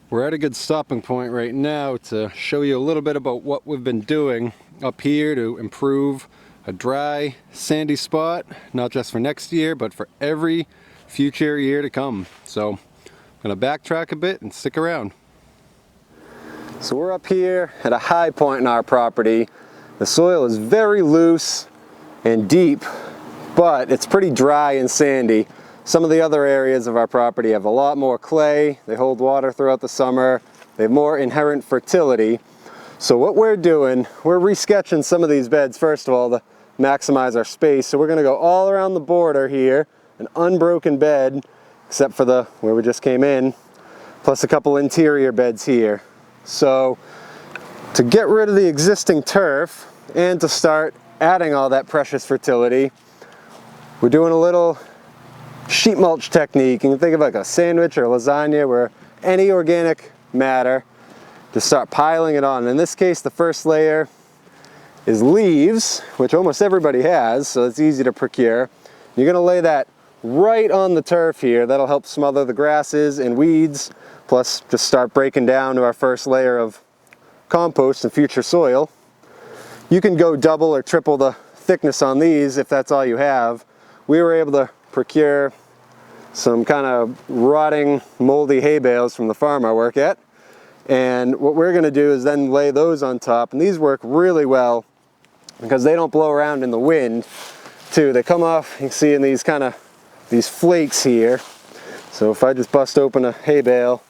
We're at a good stopping point right now to show you a little bit about what we've been doing up here to improve a dry, sandy spot, not just for next year, but for every future year to come. So I'm going to backtrack a bit and stick around. So we're up here at a high point in our property. The soil is very loose and deep, but it's pretty dry and sandy. Some of the other areas of our property have a lot more clay. They hold water throughout the summer. They have more inherent fertility. So what we're doing, we're resketching some of these beds first of all to maximize our space. So we're going to go all around the border here, an unbroken bed, except for the where we just came in, plus a couple interior beds here. So to get rid of the existing turf and to start adding all that precious fertility, we're doing a little sheet mulch technique. You can think of like a sandwich or a lasagna where any organic matter, to start piling it on. In this case, the first layer is leaves, which almost everybody has, so it's easy to procure. You're gonna lay that right on the turf here. That'll help smother the grasses and weeds, plus just start breaking down to our first layer of compost and future soil. You can go double or triple the thickness on these if that's all you have. We were able to procure some kind of rotting, moldy hay bales from the farm I work at. And what we're gonna do is then lay those on top. And these work really well because they don't blow around in the wind too. They come off, you can see in these these flakes here. So if I just bust open a hay bale,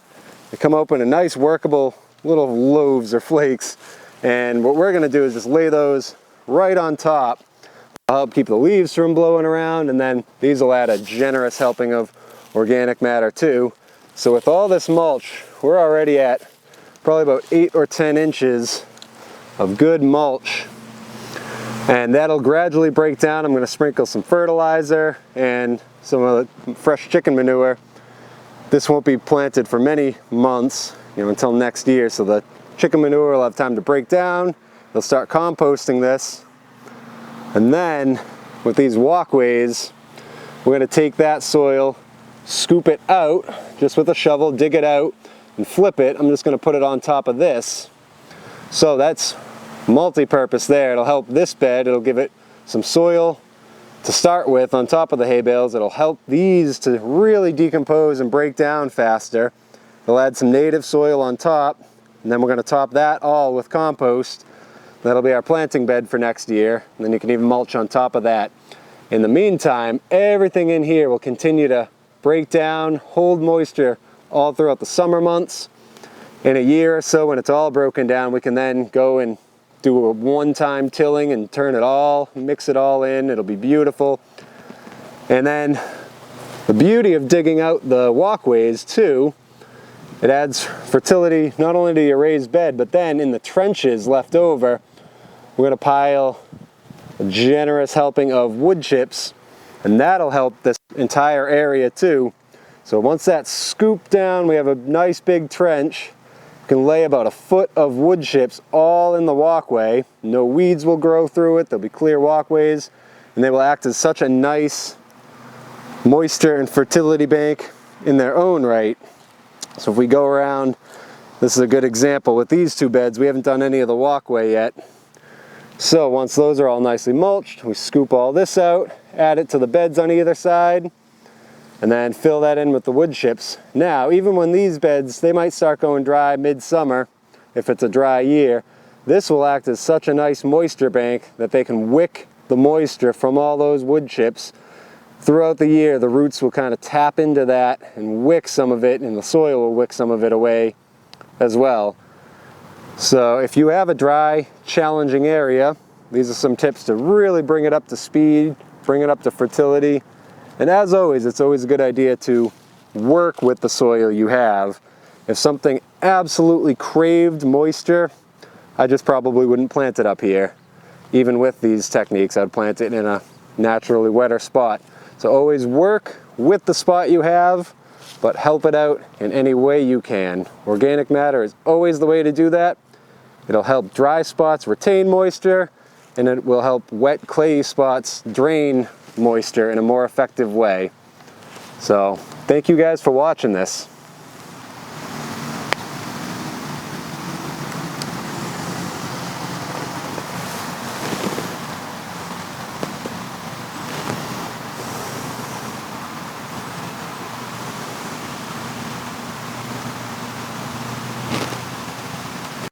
they come open in nice workable little loaves or flakes. And what we're gonna do is just lay those right on top. I'll help keep the leaves from blowing around, and then these will add a generous helping of organic matter too. So with all this mulch, we're already at probably about 8 or 10 inches of good mulch. And that'll gradually break down. I'm gonna sprinkle some fertilizer and some of the fresh chicken manure. This won't be planted for many months, until next year. So the chicken manure will have time to break down. They'll start composting this. And then with these walkways, we're going to take that soil, scoop it out just with a shovel, dig it out and flip it. I'm just going to put it on top of this. So that's multi-purpose there. It'll help this bed. It'll give it some soil to start with on top of the hay bales. It'll help these to really decompose and break down faster. It'll add some native soil on top, and then we're going to top that all with compost. That'll be our planting bed for next year, and then you can even mulch on top of that. In the meantime, everything in here will continue to break down, hold moisture all throughout the summer months. In a year or so, when it's all broken down, we can then go and do a one-time tilling and turn it all, mix it all in. It'll be beautiful. And then the beauty of digging out the walkways too, it adds fertility not only to your raised bed, but then in the trenches left over, we're going to pile a generous helping of wood chips, and that'll help this entire area too. So once that's scooped down, we have a nice big trench. You can lay about 1 foot of wood chips all in the walkway. No weeds will grow through it. There'll be clear walkways, and they will act as such a nice moisture and fertility bank in their own right. So if we go around, this is a good example with these two beds. We haven't done any of the walkway yet. So once those are all nicely mulched, we scoop all this out, add it to the beds on either side, and then fill that in with the wood chips. Now, even when these beds, they might start going dry midsummer, if it's a dry year, this will act as such a nice moisture bank that they can wick the moisture from all those wood chips. Throughout the year, the roots will kind of tap into that and wick some of it, and the soil will wick some of it away as well. So if you have a dry, challenging area, these are some tips to really bring it up to speed, bring it up to fertility. And as always, it's always a good idea to work with the soil you have. If something absolutely craved moisture, I just probably wouldn't plant it up here. Even with these techniques, I'd plant it in a naturally wetter spot. So always work with the spot you have, but help it out in any way you can. Organic matter is always the way to do that. It'll help dry spots retain moisture, and it will help wet, clayey spots drain moisture in a more effective way. So thank you guys for watching this.